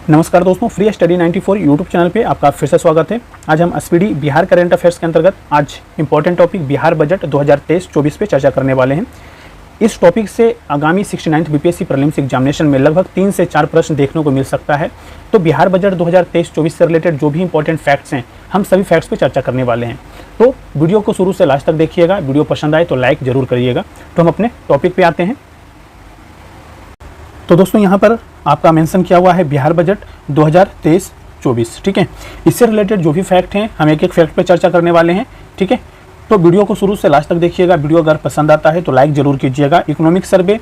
नमस्कार दोस्तों, free study 94 YouTube channel पे आपका फिर से स्वागत है। आज हम एसपीडी बिहार करंट अफेयर्स के अंतर्गत आज इंपॉर्टेंट टॉपिक बिहार बजट 2023-24 पे चर्चा करने वाले हैं। इस टॉपिक से आगामी 69th बीपीएससी प्रीलिम्स एग्जामिनेशन में लगभग 3 से 4 प्रश्न देखने को मिल सकता है। तो बिहार बजट 2023-24 से रिलेटेड जो भी इंपॉर्टेंट फैक्ट्स हैं, हम सभी फैक्ट्स पे चर्चा करने वाले हैं। तो वीडियो को शुरू से लास्ट तक देखिएगा। वीडियो पसंद आए तो लाइक जरूर करिएगा। तो हम अपने टॉपिक पे आते हैं। तो दोस्तों यहाँ पर आपका मेंशन किया हुआ है बिहार बजट 2023-24, ठीक है। इससे रिलेटेड जो भी फैक्ट हैं, हम एक एक फैक्ट पे चर्चा करने वाले हैं, ठीक है। तो वीडियो को शुरू से लास्ट तक देखिएगा। वीडियो अगर पसंद आता है तो लाइक जरूर कीजिएगा। इकोनॉमिक सर्वे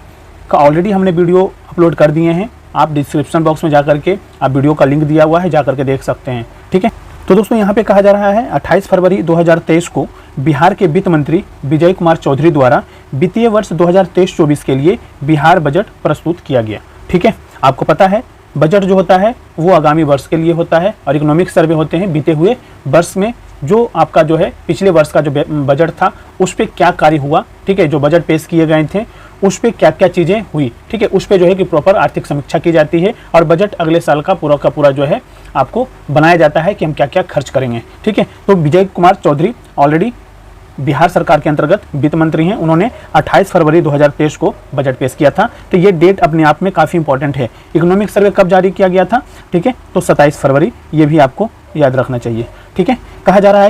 का ऑलरेडी हमने वीडियो अपलोड कर दिए हैं, आप डिस्क्रिप्शन बॉक्स में जाकर के आप वीडियो का लिंक दिया हुआ है, जाकर के देख सकते हैं, ठीक है। तो दोस्तों यहाँ पे कहा जा रहा है 28 फरवरी 2023 को बिहार के वित्त मंत्री विजय कुमार चौधरी द्वारा वित्तीय वर्ष 2023-24 के लिए बिहार बजट प्रस्तुत किया गया, ठीक है। आपको पता है बजट जो होता है वो आगामी वर्ष के लिए होता है और इकोनॉमिक सर्वे होते हैं बीते हुए वर्ष में जो आपका जो है पिछले वर्ष का जो बजट था उस पर क्या कार्य हुआ, ठीक है। जो बजट पेश किए गए थे उस पर क्या क्या चीज़ें हुई, ठीक है। उस पर जो है कि प्रॉपर आर्थिक समीक्षा की जाती है और बजट अगले साल का पूरा जो है आपको बनाया जाता है कि हम क्या क्या खर्च करेंगे, ठीक है। तो विजय कुमार चौधरी ऑलरेडी बिहार सरकार के अंतर्गत वित्त मंत्री हैं। उन्होंने 28 फरवरी 2023 को बजट पेश किया था। तो ये डेट अपने आप में काफ़ी इंपॉर्टेंट है। इकोनॉमिक सर्वे कब जारी किया गया था, ठीक है, तो 27 फरवरी, ये भी आपको याद रखना चाहिए, ठीक है। कहा जा रहा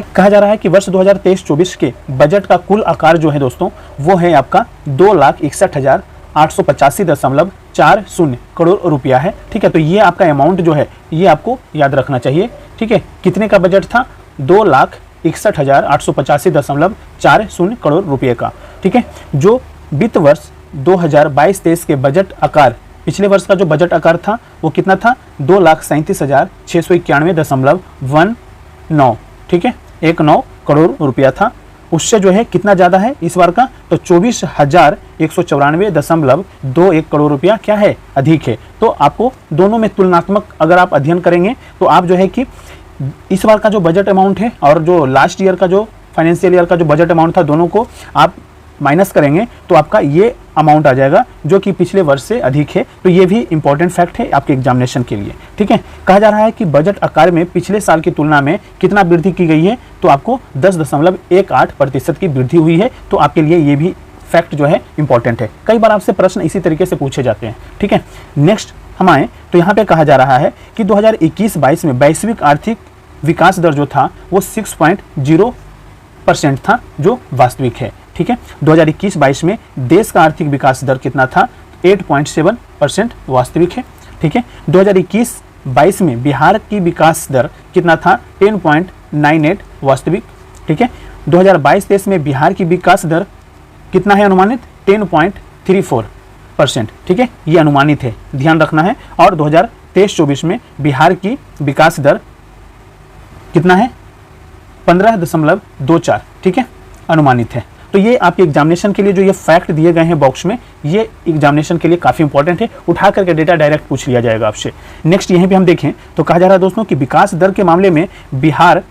है कि वर्ष 2023-24 के बजट का कुल आकार जो है दोस्तों वो है आपका 2,61,885.40 करोड़ रुपया है, ठीक है। तो ये आपका अमाउंट जो है ये आपको याद रखना चाहिए, ठीक है। कितने का बजट था? 2,61,885.40 करोड़ रुपये का, ठीक है। जो वित्त वर्ष 2022-23 के बजट आकार, पिछले वर्ष का जो बजट आकार था वो कितना था? 2,37,691.19, ठीक है, 19 करोड़ रुपया था। उससे जो है कितना ज़्यादा है इस बार का? तो 24,194.21 करोड़ रुपया क्या है? अधिक है। तो आपको दोनों में तुलनात्मक अगर आप अध्ययन करेंगे तो आप जो है कि इस बार का जो बजट अमाउंट है और जो लास्ट ईयर का जो फाइनेंशियल ईयर का जो बजट अमाउंट था, दोनों को आप माइनस करेंगे तो आपका ये अमाउंट आ जाएगा जो कि पिछले वर्ष से अधिक है। तो ये भी इंपॉर्टेंट फैक्ट है आपके एग्जामिनेशन के लिए, ठीक है। कहा जा रहा है कि बजट आकार में पिछले साल की तुलना में कितना वृद्धि की गई है? तो आपको 10.18% की वृद्धि हुई है। तो आपके लिए ये भी फैक्ट जो है इंपॉर्टेंट है। कई बार आपसे प्रश्न इसी तरीके से पूछे जाते हैं, ठीक है। नेक्स्ट हम आए तो यहाँ पे कहा जा रहा है कि 2021-22 में वैश्विक आर्थिक विकास दर जो था वो 6.0% था, जो वास्तविक है, ठीक है। 2021-22 में देश का आर्थिक विकास दर कितना था? 8.7% वास्तविक है, ठीक है। 2021-22 में बिहार की विकास दर कितना था? 10.98 वास्तविक, ठीक है। 2022-23 में बिहार की विकास दर कितना है अनुमानित? 10.34%, ठीक है, ये अनुमानित है, ध्यान रखना है। और 2023-24 में बिहार की विकास दर कितना है? 15.24, ठीक है, अनुमानित है। तो ये आपके एग्जामिनेशन के लिए जो ये फैक्ट दिए गए हैं बॉक्स में, ये एग्जामिनेशन के लिए काफ़ी इंपॉर्टेंट है। उठा करके डेटा डायरेक्ट पूछ लिया जाएगा आपसे। नेक्स्ट यहीं पे हम देखें तो कहा जा रहा है दोस्तों कि विकास दर के मामले में बिहार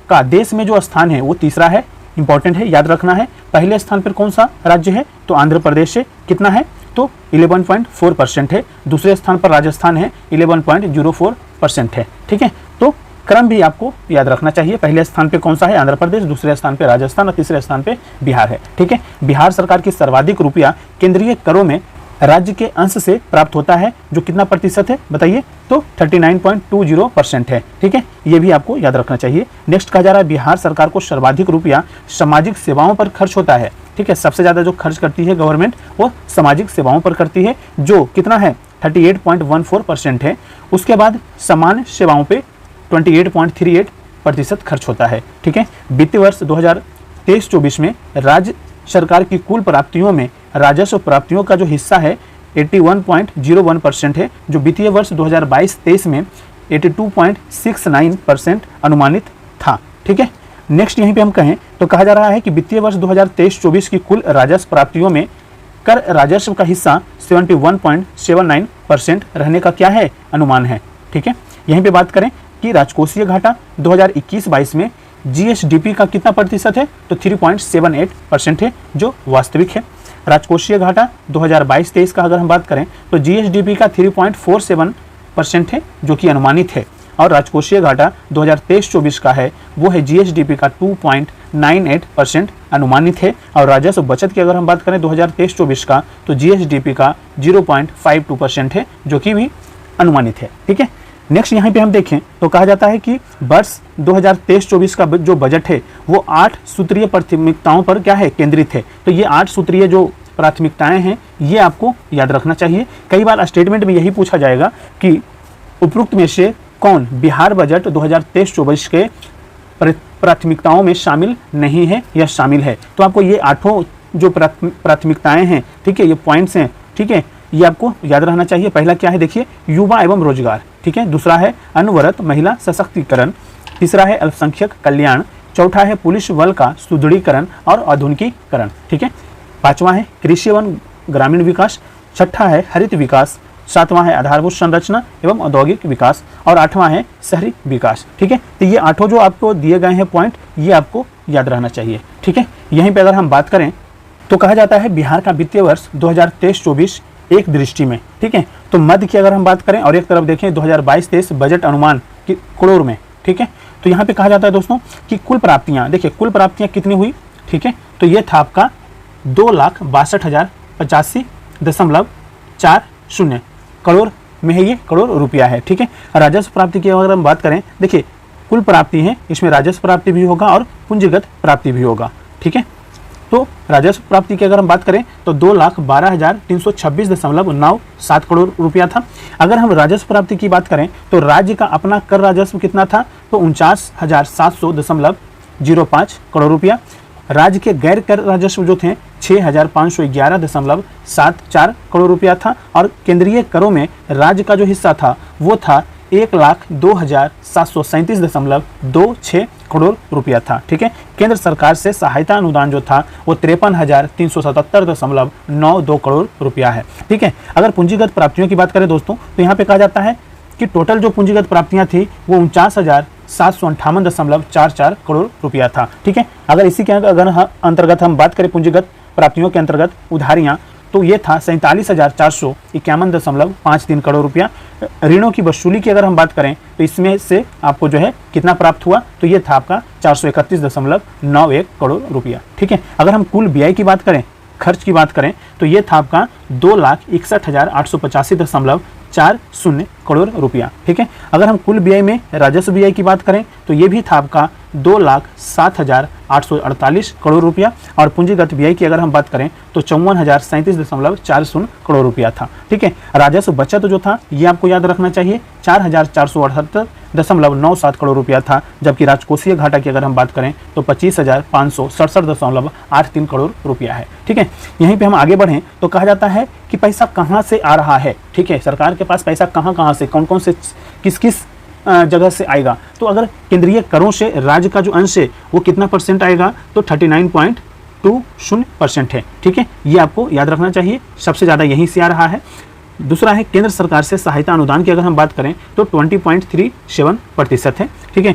का देश में जो स्थान है वो तीसरा है, इंपॉर्टेंट है, याद रखना है। पहले स्थान पर कौन सा राज्य है? तो आंध्र प्रदेश है, कितना है? तो 11.4% है। दूसरे स्थान पर राजस्थान है, 11.04% है, ठीक है। तो क्रम भी आपको याद रखना चाहिए। पहले स्थान पे कौन सा है? आंध्र प्रदेश, दूसरे स्थान पे राजस्थान और तीसरे स्थान पे बिहार है, ठीक है। बिहार सरकार की सर्वाधिक रुपया केंद्रीय करों में राज्य के अंश से प्राप्त होता है, जो कितना प्रतिशत है बताइए? तो 39.20% है, ठीक है। ये भी आपको याद रखना चाहिए। नेक्स्ट कहा जा रहा है बिहार सरकार को सर्वाधिक रुपया सामाजिक सेवाओं पर खर्च होता है, ठीक है। सबसे ज़्यादा जो खर्च करती है गवर्नमेंट वो सामाजिक सेवाओं पर करती है, जो कितना है? 38.14% है। उसके बाद सामान्य सेवाओं पे 28.38% खर्च होता है, ठीक है। वित्तीय वर्ष 2023-24 में राज्य सरकार की कुल प्राप्तियों में राजस्व प्राप्तियों का जो हिस्सा है 81.01% है, जो वित्तीय वर्ष 2022-23 में 82.69% अनुमानित था, ठीक है। नेक्स्ट यहीं पे हम कहें तो कहा जा रहा है कि वित्तीय वर्ष 2023-24 की कुल राजस्व प्राप्तियों में कर राजस्व का हिस्सा 71.79% रहने का क्या है? अनुमान है, ठीक है। यहीं पे बात करें कि राजकोषीय घाटा 2021-22 में जीएसडीपी का कितना प्रतिशत है? तो 3.78% है, जो वास्तविक है। राजकोषीय घाटा 2022-23 का अगर हम बात करें तो जीएसडीपी का 3.47 परसेंट है जो कि अनुमानित है, और राजकोषीय घाटा 2023-24 का है वो है जीएसडीपी का 2.98% अनुमानित है, और राजस्व बचत की अगर हम बात करें 2023-24 का तो जीएसडीपी का 0.52% है जो कि भी अनुमानित है। ठीक है, नेक्स्ट यहाँ पे हम देखें तो कहा जाता है कि वर्ष 2023-24 का जो बजट है वो 8 सूत्रीय प्राथमिकताओं पर क्या है, केंद्रित है। तो ये 8 सूत्रीय जो प्राथमिकताएं हैं ये आपको याद रखना चाहिए। कई बार स्टेटमेंट में यही पूछा जाएगा कि उपरोक्त में से कौन बिहार बजट 2023-24 के प्राथमिकताओं में शामिल नहीं है या शामिल है। तो आपको ये 8 जो प्राथमिकताएं हैं, ठीक है, ये पॉइंट्स हैं, ठीक है, ये आपको याद रहना चाहिए। पहला क्या है देखिए, युवा एवं रोजगार, ठीक है। दूसरा है अनवरत महिला सशक्तिकरण। तीसरा है अल्पसंख्यक कल्याण। चौथा है पुलिस बल का सुदृढ़ीकरण और आधुनिकीकरण, ठीक है। पांचवा है कृषि एवं ग्रामीण विकास। छठा है हरित विकास। सातवां है आधारभूत संरचना एवं औद्योगिक विकास, और आठवां है शहरी विकास, ठीक है। तो ये 8 जो आपको दिए गए हैं पॉइंट, ये आपको याद रहना चाहिए, ठीक है। यहीं पे अगर हम बात करें तो कहा जाता है बिहार का वित्तीय वर्ष 2023-24 एक दृष्टि में, ठीक है। तो मध्य की अगर हम बात करें और एक तरफ देखें 2022-23 बजट अनुमान की करोड़ में, ठीक है। तो यहाँ पे कहा जाता है दोस्तों कि कुल प्राप्तियाँ, देखिए कुल प्राप्तियाँ कितनी हुई, ठीक है। तो ये था आपका 2,62,085.40 करोड़ में है, ये करोड़ रुपया है, ठीक है। राजस्व प्राप्ति की अगर हम बात करें, देखिए कुल प्राप्ति है, इसमें राजस्व प्राप्ति भी होगा और पूंजीगत प्राप्ति भी होगा, ठीक है। तो राजस्व प्राप्ति की अगर हम बात करें तो 2,12,326.97 करोड़ रुपया था। अगर हम राजस्व प्राप्ति की बात करें तो राज्य का अपना कर राजस्व कितना था, तो 49,700.05 करोड़ रुपया। राज्य के गैर कर राजस्व जो थे 6,511.74 करोड़ रुपया था, और केंद्रीय करों में राज्य का जो हिस्सा था वो था 1,02,737.26 करोड़ रुपया था, ठीक है। केंद्र सरकार से सहायता अनुदान जो था वो 53,377.92 करोड़ रुपया है, ठीक है। अगर पूंजीगत प्राप्तियों की बात करें दोस्तों तो यहाँ पे कहा जाता है कि टोटल जो पूंजीगत प्राप्तियां थी वो 49,758.44 करोड़ रुपया था, ठीक है। अगर इसी के अगर अंतर्गत हम बात करें पूंजीगत प्राप्तियों के अंतर्गत उधारियां, तो ये था 47,451.53 करोड़ रुपया। ऋणों की वसूली की अगर हम बात करें तो इसमें से आपको जो है कितना प्राप्त हुआ, तो ये था आपका 431.91 करोड़ रुपया, ठीक है। अगर हम कुल व्यय की बात करें, खर्च की बात करें, तो ये था आपका 2,61,885.40 करोड़ रुपया, ठीक है। अगर हम कुल व्यय में राजस्व व्यय की बात करें तो ये भी था आपका 2,07,848 करोड़ रुपया, और पूंजीगत व्यय की अगर हम बात करें तो 54,037.40 करोड़ रुपया था, ठीक है। राजस्व बचत जो था ये आपको याद रखना चाहिए 4,478.97 करोड़ रुपया था, जबकि राजकोषीय घाटा की अगर हम बात करें तो 25,567.83 करोड़ रुपया है, ठीक है। यहीं पे हम आगे बढ़ें तो कहा जाता है कि पैसा कहाँ से आ रहा है, ठीक है। सरकार के पास पैसा कहाँ से, कौन कौन से, किस किस जगह से आएगा। तो अगर केंद्रीय करों से राज्य का जो अंश है वो कितना परसेंट आएगा, तो 39.20% है, ठीक है। ये आपको याद रखना चाहिए, सबसे ज़्यादा यहीं से आ रहा है। दूसरा है केंद्र सरकार से सहायता अनुदान की अगर हम बात करें तो 20.37% है, ठीक है।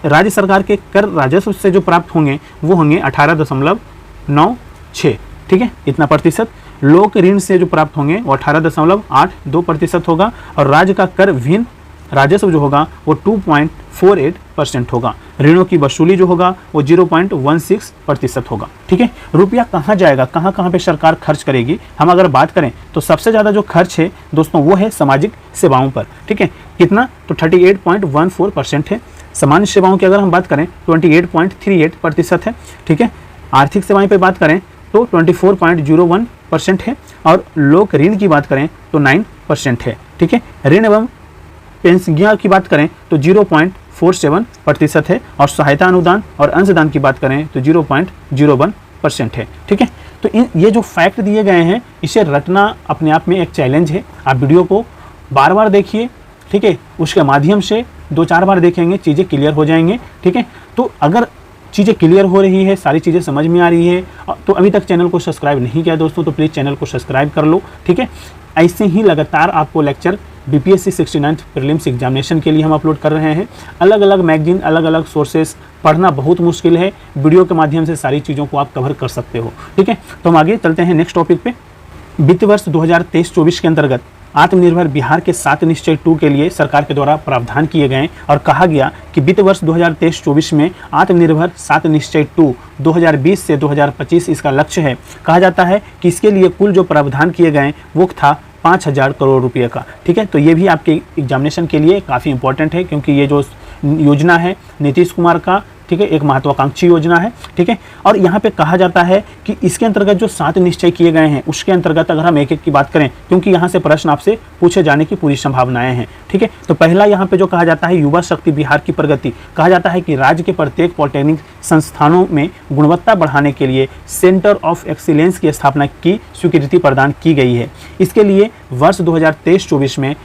राज्य सरकार के कर राजस्व से जो प्राप्त होंगे वो होंगे 18.96, ठीक है, इतना प्रतिशत। लोक ऋण से जो प्राप्त होंगे वो 18.82% होगा, और राज्य का कर विहीन राजस्व जो होगा वो 2.48% होगा। ऋणों की वसूली जो होगा वो 0.16% होगा, ठीक है। रुपया कहाँ जाएगा, कहाँ पे सरकार खर्च करेगी, हम अगर बात करें तो सबसे ज़्यादा जो खर्च है दोस्तों वो है सामाजिक सेवाओं पर, ठीक है। कितना, तो 38.14% है। सामान्य सेवाओं की अगर हम बात करें 28.38% है, ठीक है। आर्थिक सेवाएं पर बात करें तो 24.01% है, और लोक ऋण की बात करें तो 9% है, ठीक है। ऋण एवं पेंशन की बात करें तो 0.47% है, और सहायता अनुदान और अंशदान की बात करें तो 0.01% है, ठीक है। तो ये जो फैक्ट दिए गए हैं इसे रटना अपने आप में एक चैलेंज है। आप वीडियो को बार बार देखिए, ठीक है, उसके माध्यम से 2-4 बार देखेंगे चीज़ें क्लियर हो जाएंगे, ठीक है। तो अगर चीज़ें क्लियर हो रही है, सारी चीज़ें समझ में आ रही है, तो अभी तक चैनल को सब्सक्राइब नहीं किया दोस्तों तो प्लीज़ चैनल को सब्सक्राइब कर लो, ठीक है। ऐसे ही लगातार आपको lecture BPSC 69th prelims examination के लिए हम अपलोड कर रहे हैं। अलग अलग मैगजीन, अलग अलग सोर्सेस पढ़ना बहुत मुश्किल है, वीडियो के माध्यम से सारी चीज़ों को आप कवर कर सकते हो, ठीक है। तो हम आगे चलते हैं नेक्स्ट टॉपिक पे। वित्त वर्ष 2023-24 के अंतर्गत आत्मनिर्भर बिहार के 7 निश्चय 2 के लिए सरकार के द्वारा प्रावधान किए गए और कहा गया कि वित्त वर्ष 2023-24 में आत्मनिर्भर 7 निश्चय 2 2020 से 2025 इसका लक्ष्य है। कहा जाता है कि इसके लिए कुल जो प्रावधान किए गए वो था 5,000 करोड़ रुपये का। ठीक है, तो ये भी आपके एग्जामिनेशन के लिए काफ़ी इंपॉर्टेंट है, क्योंकि ये जो योजना है नीतीश कुमार का, ठीक है, एक महत्वाकांक्षी योजना है। ठीक है, और यहाँ पे कहा जाता है कि इसके अंतर्गत जो 7 निश्चय किए गए हैं उसके अंतर्गत अगर हम एक एक की बात करें, क्योंकि यहाँ से प्रश्न आपसे पूछे जाने की पूरी संभावनाएं हैं। ठीक है, तो पहला यहाँ पे जो कहा जाता है युवा शक्ति बिहार की प्रगति, कहा जाता है कि राज्य के प्रत्येक पॉलिटेक्निक संस्थानों में गुणवत्ता बढ़ाने के लिए सेंटर ऑफ एक्सीलेंस की स्थापना की स्वीकृति प्रदान की गई है। इसके लिए वर्ष 2023-24 में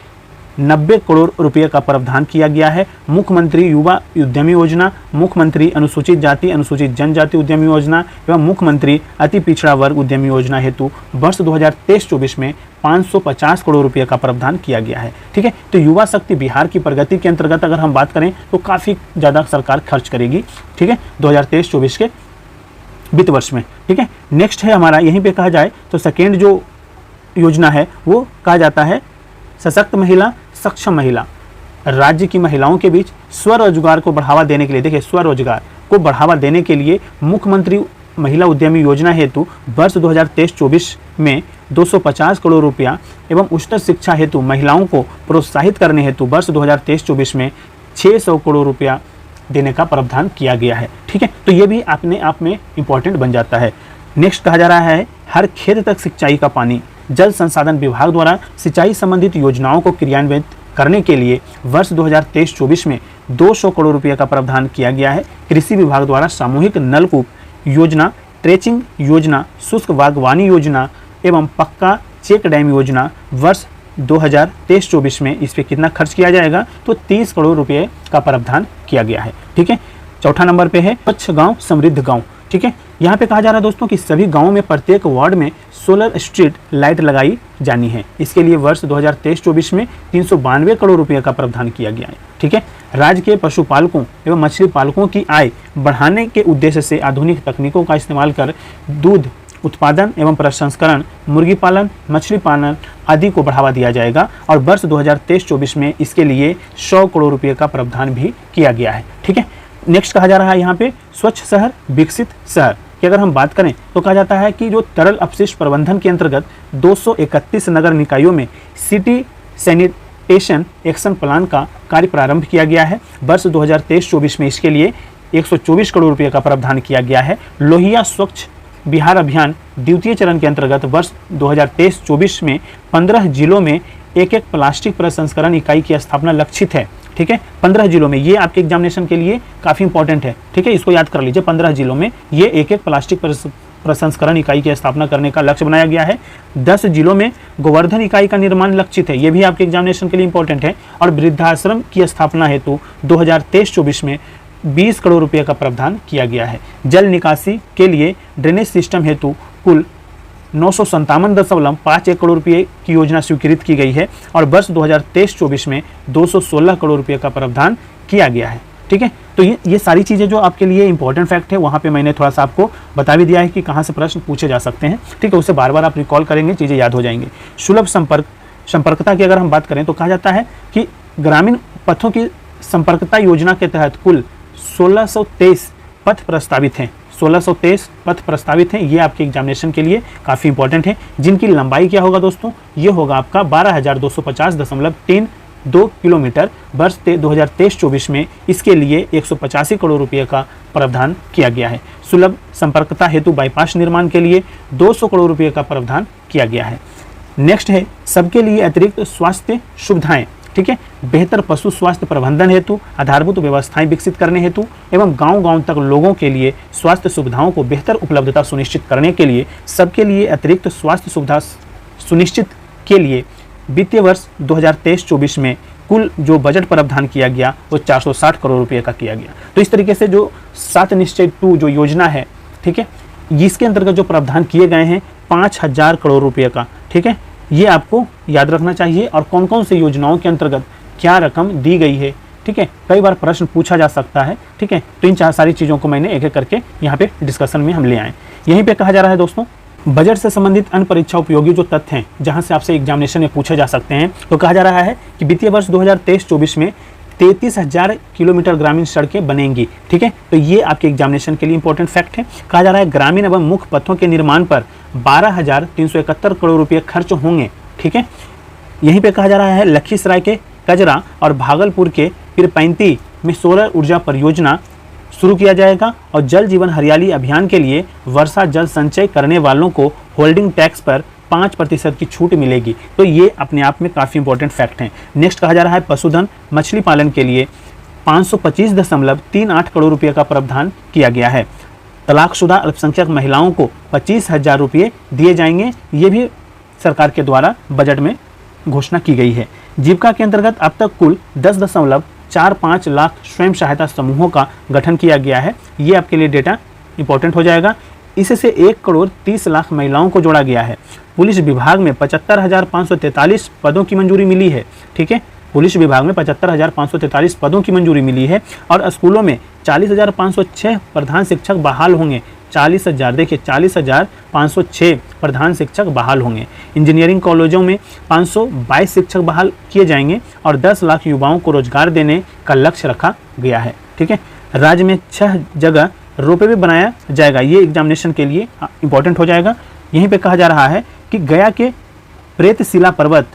90 करोड़ रुपये का प्रावधान किया गया है। मुख्यमंत्री युवा उद्यमी योजना, मुख्यमंत्री अनुसूचित जाति अनुसूचित जनजाति उद्यमी योजना एवं मुख्यमंत्री अति पिछड़ा वर्ग उद्यमी योजना हेतु वर्ष 2023-24 में 550 करोड़ रुपये का प्रावधान किया गया है। ठीक है, तो युवा शक्ति बिहार की प्रगति के अंतर्गत अगर हम बात करें तो काफ़ी ज़्यादा सरकार खर्च करेगी। ठीक है, 2023-24 के वित्त वर्ष में। ठीक है, नेक्स्ट है हमारा, यहीं पे कहा जाए तो सेकेंड जो योजना है वो कहा जाता है सशक्त महिला सक्षम महिला। राज्य की महिलाओं के बीच स्वरोजगार को बढ़ावा देने के लिए, देखिए स्वरोजगार को बढ़ावा देने के लिए मुख्यमंत्री महिला उद्यमी योजना हेतु वर्ष 2023-24 में 250 करोड़ रुपया एवं उच्चतर शिक्षा हेतु महिलाओं को प्रोत्साहित करने हेतु वर्ष 2023-24 में 600 करोड़ रुपया देने का प्रावधान किया गया है। ठीक है, तो ये भी अपने आप में इम्पोर्टेंट बन जाता है। नेक्स्ट कहा जा रहा है हर खेत तक सिंचाई का पानी। जल संसाधन विभाग द्वारा सिंचाई संबंधित योजनाओं को क्रियान्वित करने के लिए वर्ष 2023-24 में 200 करोड़ रुपये का प्रावधान किया गया है। कृषि विभाग द्वारा सामूहिक नलकूप योजना, ट्रेचिंग योजना, शुष्क बागवानी योजना एवं पक्का चेक डैम योजना वर्ष 2023-24 में इस पर कितना खर्च किया जाएगा, तो 30 करोड़ रुपये का प्रावधान किया गया है। ठीक है, चौथा नंबर पे है स्वच्छ गांव समृद्ध गांव। ठीक है, यहाँ पे कहा जा रहा है दोस्तों कि सभी गांवों में प्रत्येक वार्ड में सोलर स्ट्रीट लाइट लगाई जानी है। इसके लिए वर्ष 2023-24 में 392 करोड़ रुपये का प्रावधान किया गया है। ठीक है, राज्य के पशुपालकों एवं मछली पालकों की आय बढ़ाने के उद्देश्य से आधुनिक तकनीकों का इस्तेमाल कर दूध उत्पादन एवं प्रसंस्करण, मुर्गी पालन, मछली पालन आदि को बढ़ावा दिया जाएगा और वर्ष 2023-24 में इसके लिए 100 करोड़ रुपये का प्रावधान भी किया गया है। ठीक है, नेक्स्ट कहा जा रहा है यहाँ पे स्वच्छ शहर विकसित शहर की अगर हम बात करें तो कहा जाता है कि जो तरल अपशिष्ट प्रबंधन के अंतर्गत 231 नगर निकायों में सिटी सैनिटेशन एक्शन प्लान का कार्य प्रारंभ किया गया है। वर्ष 2023-24 में इसके लिए 124 करोड़ रुपये का प्रावधान किया गया है। लोहिया स्वच्छ बिहार अभियान द्वितीय चरण के अंतर्गत वर्ष 2023-24 में 15 जिलों में एक प्लास्टिक प्रसंस्करण इकाई की स्थापना लक्षित है। ठीक है, 15 जिलों में, ये आपके एग्जामिनेशन के लिए काफ़ी इंपॉर्टेंट है। ठीक है, इसको याद कर लीजिए, 15 जिलों में ये एक प्लास्टिक प्रसंस्करण इकाई की स्थापना करने का लक्ष्य बनाया गया है। 10 जिलों में गोवर्धन इकाई का निर्माण लक्षित है, ये भी आपके एग्जामिनेशन के लिए इंपॉर्टेंट है। और वृद्धाश्रम की स्थापना हेतु 2023-24 में 20 करोड़ रुपये का प्रावधान किया गया है। जल निकासी के लिए ड्रेनेज सिस्टम हेतु कुल 957.51 करोड़ रुपये की योजना स्वीकृत की गई है और वर्ष 2023-24 में 216 करोड़ रुपये का प्रावधान किया गया है। ठीक है, तो ये सारी चीज़ें जो आपके लिए इंपॉर्टेंट फैक्ट है वहाँ पे मैंने थोड़ा सा आपको बता भी दिया है कि कहाँ से प्रश्न पूछे जा सकते हैं। ठीक है, उसे बार बार आप रिकॉल करेंगे, चीज़ें याद हो जाएंगी। सुलभ संपर्कता की अगर हम बात करें तो कहा जाता है कि ग्रामीण पथों की संपर्कता योजना के तहत कुल 1623 पथ प्रस्तावित हैं। 1623 पथ प्रस्तावित हैं, ये आपके एग्जामिनेशन के लिए काफ़ी इंपॉर्टेंट है, जिनकी लंबाई क्या होगा दोस्तों, ये होगा आपका 12,250.32 किलोमीटर। वर्ष 2023-24 में इसके लिए 185 करोड़ रुपये का प्रावधान किया गया है। सुलभ संपर्कता हेतु बाईपास निर्माण के लिए 200 करोड़ रुपये का प्रावधान किया गया है। नेक्स्ट है सबके लिए अतिरिक्त स्वास्थ्य सुविधाएं। ठीक है, बेहतर पशु स्वास्थ्य प्रबंधन हेतु आधारभूत व्यवस्थाएं विकसित करने हेतु एवं गांव-गांव तक लोगों के लिए स्वास्थ्य सुविधाओं को बेहतर उपलब्धता सुनिश्चित करने के लिए सबके लिए अतिरिक्त स्वास्थ्य सुविधा सुनिश्चित के लिए वित्तीय वर्ष 2023-24 में कुल जो बजट प्रावधान किया गया वो 460 करोड़ रुपये का किया गया। तो इस तरीके से जो 7 निश्चय 2 जो योजना है, ठीक है, इसके अंतर्गत जो प्रावधान किए गए हैं 5000 करोड़ रुपये का। ठीक है, ये आपको याद रखना चाहिए और कौन कौन से योजनाओं के अंतर्गत क्या रकम दी गई है। ठीक है, कई बार प्रश्न पूछा जा सकता है। ठीक है, तो इन सारी चीज़ों को मैंने एक एक करके यहाँ पे डिस्कशन में हम ले आए। यहीं पे कहा जा रहा है दोस्तों बजट से संबंधित अन्य परीक्षा उपयोगी जो तथ्य हैं जहां से आपसे एग्जामिनेशन में पूछे जा सकते हैं, तो कहा जा रहा है कि वित्तीय वर्ष 2023-24 में 33,000 किलोमीटर ग्रामीण सड़कें बनेंगी। ठीक है, तो ये आपके एग्जामिनेशन के लिए इंपॉर्टेंट फैक्ट है। कहा जा रहा है ग्रामीण एवं मुख्य पथों के निर्माण पर 12,371 करोड़ रुपये खर्च होंगे। ठीक है, यहीं पे कहा जा रहा है लखीसराय के कजरा और भागलपुर के पीरपैंती में सोलर ऊर्जा परियोजना शुरू किया जाएगा और जल जीवन हरियाली अभियान के लिए वर्षा जल संचय करने वालों को होल्डिंग टैक्स पर 5% की छूट मिलेगी। तो ये अपने आप में काफ़ी इंपॉर्टेंट फैक्ट हैं। नेक्स्ट कहा जा रहा है पशुधन मछली पालन के लिए 525.38 करोड़ रुपये का प्रावधान किया गया है। तलाकशुदा अल्पसंख्यक महिलाओं को 25,000 रुपये दिए जाएंगे, ये भी सरकार के द्वारा बजट में घोषणा की गई है। जीविका के अंतर्गत अब तक कुल 10.45 लाख स्वयं सहायता समूहों का गठन किया गया है। ये आपके लिए डेटा इंपॉर्टेंट हो जाएगा। इससे 1,30,00,000 महिलाओं को जोड़ा गया है। पुलिस विभाग में 75,543 पदों की मंजूरी मिली है। ठीक है, पुलिस विभाग में 75,543 पदों की मंजूरी मिली है और स्कूलों में 40,506 प्रधान शिक्षक बहाल होंगे। 40,000, देखिए 40,506 प्रधान शिक्षक बहाल होंगे। इंजीनियरिंग कॉलेजों में 522 शिक्षक बहाल किए जाएंगे और 10 लाख युवाओं को रोजगार देने का लक्ष्य रखा गया है। ठीक है, राज्य में 6 जगह रोपवे बनाया जाएगा। ये एग्जामिनेशन के लिए इंपॉर्टेंट हो जाएगा। यहीं पे कहा जा रहा है कि गया के प्रेतशिला पर्वत,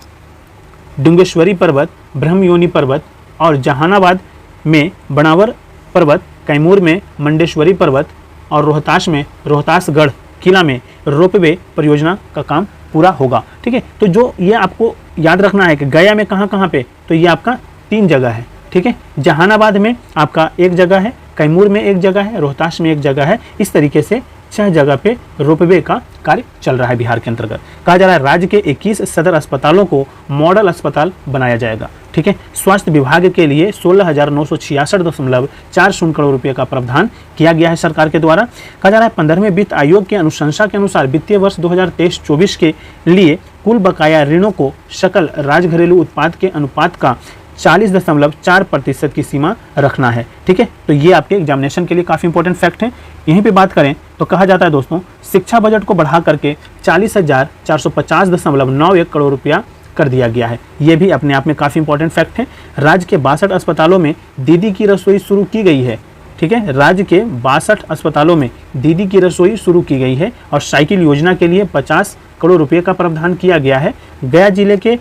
डुंगेश्वरी पर्वत, ब्रह्मयोनी पर्वत और जहानाबाद में बनावर पर्वत, कैमूर में मंडेश्वरी पर्वत और रोहतास में रोहतासगढ़ किला में रोपवे परियोजना का काम पूरा होगा। ठीक है, तो जो ये आपको याद रखना है कि गया में कहाँ पे, तो ये आपका 3 जगह है। ठीक है, जहानाबाद में आपका 1 जगह है, कैमूर में 1 जगह है, रोहतास में 1 जगह है। इस तरीके से 6 जगह पे रोपवे का कार्य चल रहा है बिहार के अंतर्गत। कहा जा रहा है राज्य के 21 सदर अस्पतालों को मॉडल अस्पताल बनाया जाएगा। ठीक है, स्वास्थ्य विभाग के लिए 16,966.40 करोड़ रुपये का प्रावधान किया गया है सरकार के द्वारा। कहा जा रहा है 15वें वित्त आयोग की अनुशंसा के अनुसार वित्तीय वर्ष 2023-24 के लिए कुल बकाया ऋणों को सकल राज्य घरेलू उत्पाद के अनुपात का 40.4% की सीमा रखना है। ठीक है, तो ये आपके एग्जामिनेशन के लिए काफ़ी इंपॉर्टेंट फैक्ट है। यहीं पे बात करें तो कहा जाता है दोस्तों शिक्षा बजट को बढ़ा करके 40,450.91 करोड़ रुपया कर दिया गया है। ये भी अपने आप में काफ़ी इंपॉर्टेंट फैक्ट है। राज्य के 62 अस्पतालों में दीदी की रसोई शुरू की गई है। ठीक है, राज्य के 62 अस्पतालों में दीदी की रसोई शुरू की गई है और साइकिल योजना के लिए 50 करोड़ रुपये का प्रावधान किया गया है। गया जिले के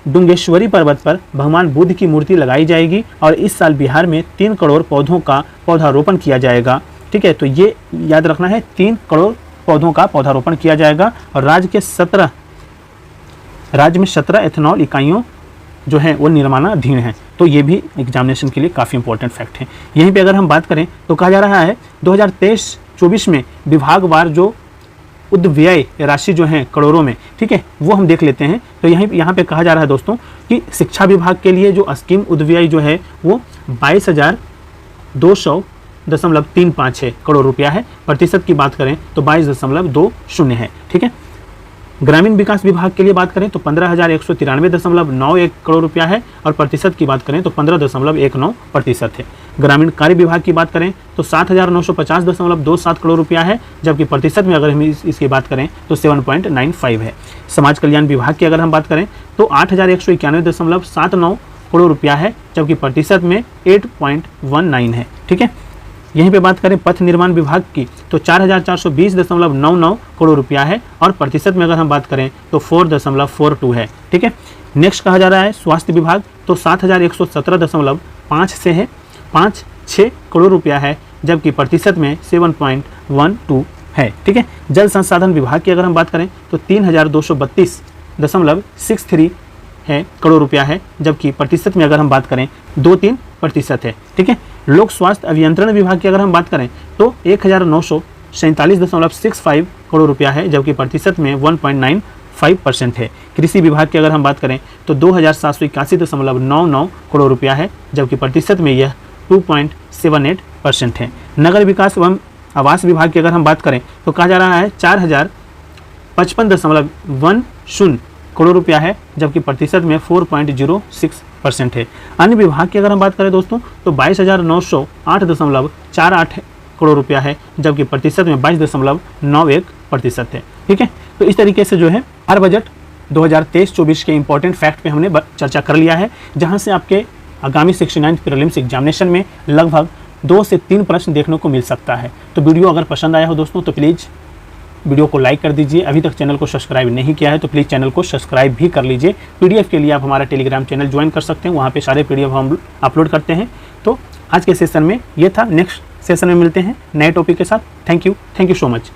डुंगेश्वरी पर्वत पर भगवान बुद्ध की मूर्ति लगाई जाएगी और इस साल बिहार में 3 करोड़ पौधों का पौधारोपण किया जाएगा। ठीक है, तो ये याद रखना है 3 करोड़ पौधों का पौधारोपण किया जाएगा और राज्य में 17 एथेनॉल इकाइयों जो हैं वो निर्माणाधीन हैं। तो ये भी एग्जामिनेशन के लिए काफ़ी इंपॉर्टेंट फैक्ट है। यहीं पे अगर हम बात करें तो कहा जा रहा है 2023-24 में विभागवार जो उद्व्यय राशि जो है करोड़ों में, ठीक है, वो हम देख लेते हैं। तो यहाँ पे कहा जा रहा है दोस्तों कि शिक्षा विभाग के लिए जो स्कीम उद्व्यय जो है वो 22,200.35 करोड़ रुपया है। प्रतिशत की बात करें तो 22.20 है। ठीक है, ग्रामीण विकास विभाग के लिए बात करें तो 15,193.91 करोड़ रुपया है और प्रतिशत की बात करें तो 15.19% है। ग्रामीण कार्य विभाग की बात करें तो 7,950.27 करोड़ रुपया है, जबकि प्रतिशत में अगर हम इसकी बात करें तो 7.95 है। समाज कल्याण विभाग की अगर हम बात करें तो 8,191.79 करोड़ रुपया है, जबकि प्रतिशत में 8.19 है। ठीक है, यहीं पे बात करें पथ निर्माण विभाग की तो 4,420.99 करोड़ रुपया है और प्रतिशत में अगर हम बात करें तो 4.42 है। ठीक है, नेक्स्ट कहा जा रहा है स्वास्थ्य विभाग तो 7,117.5 से है 5.6 करोड़ रुपया है, जबकि प्रतिशत में 7.12 है। ठीक है, जल संसाधन विभाग की अगर हम बात करें तो 3,232.63 है करोड़ रुपया है, जबकि प्रतिशत में अगर हम बात करें 2-3% है। ठीक है, लोक स्वास्थ्य अभियंत्रण विभाग की अगर हम बात करें तो 1,947.65 करोड़ रुपया है, जबकि प्रतिशत में 1.95% है। कृषि विभाग की अगर हम बात करें तो 2,781.99 करोड़ रुपया है, जबकि प्रतिशत में यह 2.78% है। नगर विकास एवं आवास विभाग की अगर हम बात करें तो कहा जा रहा है 4,055.10 करोड़ रुपया है, जबकि प्रतिशत में 4.06% है। अन्य विभाग की अगर हम बात करें दोस्तों तो 22,908.48 करोड़ रुपया है, जबकि प्रतिशत में 22.91% है। ठीक है, तो इस तरीके से जो है बिहार बजट 2023-24 के इंपॉर्टेंट फैक्ट पे हमने चर्चा कर लिया है, जहां से आपके आगामी 69 प्रीलिम्स एग्जामिनेशन में लगभग 2 से 3 प्रश्न देखने को मिल सकता है। तो वीडियो अगर पसंद आया हो दोस्तों तो प्लीज़ वीडियो को लाइक कर दीजिए। अभी तक चैनल को सब्सक्राइब नहीं किया है तो प्लीज़ चैनल को सब्सक्राइब भी कर लीजिए। पीडीएफ के लिए आप हमारा टेलीग्राम चैनल ज्वाइन कर सकते हैं, वहाँ पे सारे पीडीएफ हम अपलोड करते हैं। तो आज के सेशन में ये था, नेक्स्ट सेशन में मिलते हैं नए टॉपिक के साथ। Thank you so much.